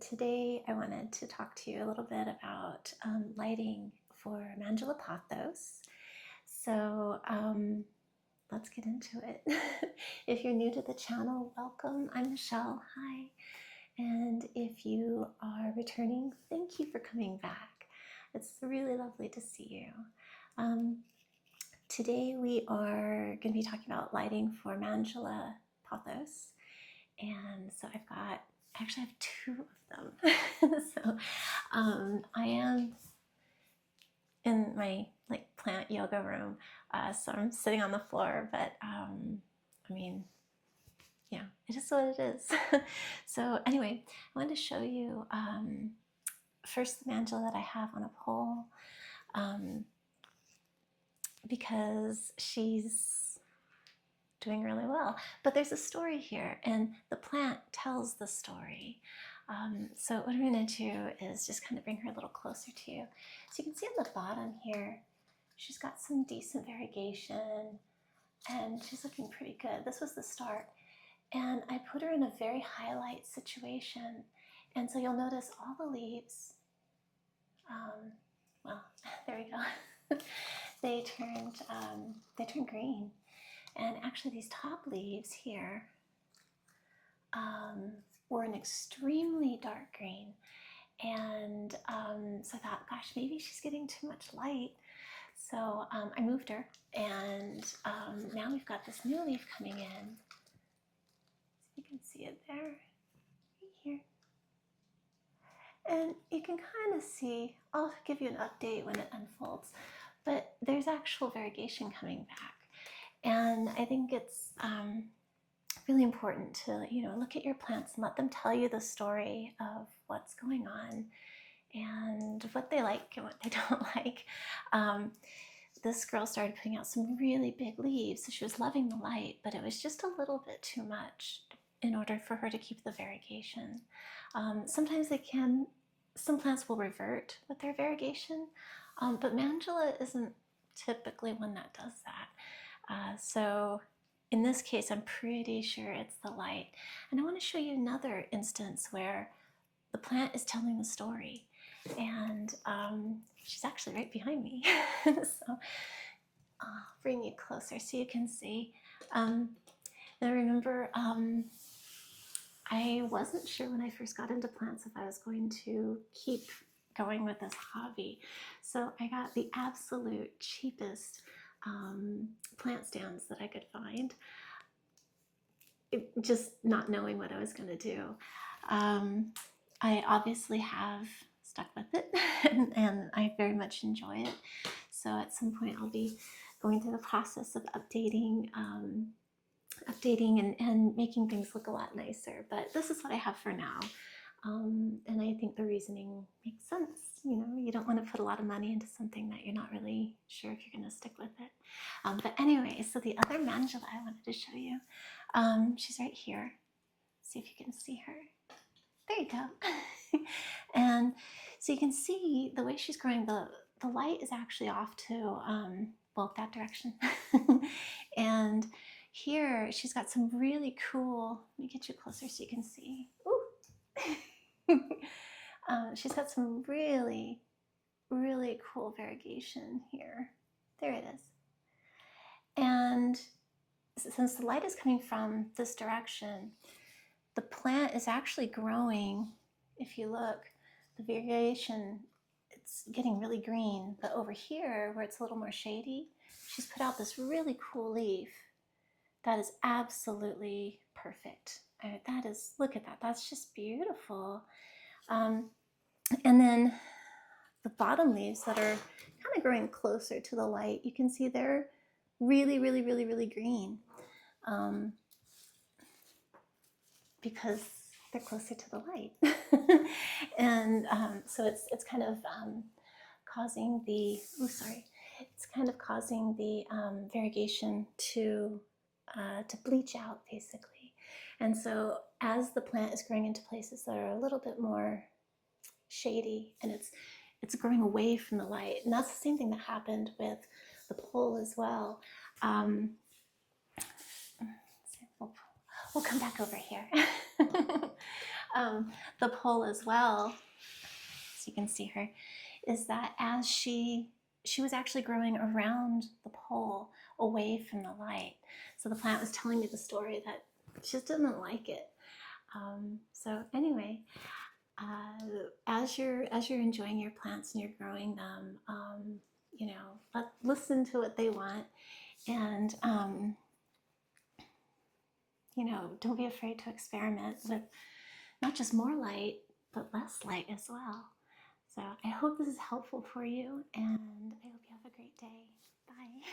Today I wanted to talk to you a little bit about lighting for manjula pothos. So let's get into it. If you're new to the channel, welcome. I'm Michelle. Hi. And if you are returning, thank you for coming back. It's really lovely to see you. Today we are going to be talking about lighting for manjula pothos. And so I actually have two of them. So I am in my plant yoga room, so I'm sitting on the floor, but I mean, yeah, it is what it is. So anyway, I wanted to show you first the manjula that I have on a pole, because she's doing really well. But there's a story here, and the plant tells the story. So what I'm going to do is just kind of bring her a little closer to you. So you can see on the bottom here, she's got some decent variegation, and she's looking pretty good. This was the start. And I put her in a very highlight situation. And so you'll notice all the leaves, well, there we go. they turned green. And actually these top leaves here were an extremely dark green. And so I thought, gosh, maybe she's getting too much light. So I moved her, and now we've got this new leaf coming in. So you can see it there, right here. And you can kind of see, I'll give you an update when it unfolds, but there's actual variegation coming back. And I think it's really important to look at your plants and let them tell you the story of what's going on and what they like and what they don't like. This girl started putting out some really big leaves, so she was loving the light, but it was just a little bit too much in order for her to keep the variegation. Sometimes some plants will revert with their variegation, but manjula isn't typically one that does that. So in this case, I'm pretty sure it's the light. And I want to show you another instance where the plant is telling the story. And she's actually right behind me. So I'll bring you closer so you can see. Now remember, I wasn't sure when I first got into plants if I was going to keep going with this hobby. So I got the absolute cheapest plant stands that I could find, just not knowing what I was going to do. I obviously have stuck with it, and I very much enjoy it. So at some point I'll be going through the process of updating and making things look a lot nicer. But this is what I have for now. And I think the reasoning makes sense. You don't want to put a lot of money into something that you're not really sure if you're going to stick with it. But anyway, so the other manjula I wanted to show you, she's right here. See if you can see her. There you go. And so you can see the way she's growing, the light is actually off to, well, that direction. And here she's got some really cool, let me get you closer so you can see. Ooh. She's got some really, really cool variegation here. There it is. And since the light is coming from this direction, the plant is actually growing. If you look, the variation, it's getting really green. But over here, where it's a little more shady, she's put out this really cool leaf that is absolutely perfect. That is, look at that, that's just beautiful. And then the bottom leaves that are kind of growing closer to the light, you can see they're really, really, really, really green, because they're closer to the light. And so it's kind of causing the, it's kind of causing the variegation to bleach out, basically. And so as the plant is growing into places that are a little bit more shady, and it's growing away from the light, and that's the same thing that happened with the pole as well. We'll come back over here. The pole as well, so you can see her, is that as she was actually growing around the pole away from the light. So the plant was telling me the story that she just didn't like it. So anyway, as you're enjoying your plants and you're growing them, you know, listen to what they want, and you know, don't be afraid to experiment with not just more light, but less light as well. So I hope this is helpful for you, and I hope you have a great day. Bye.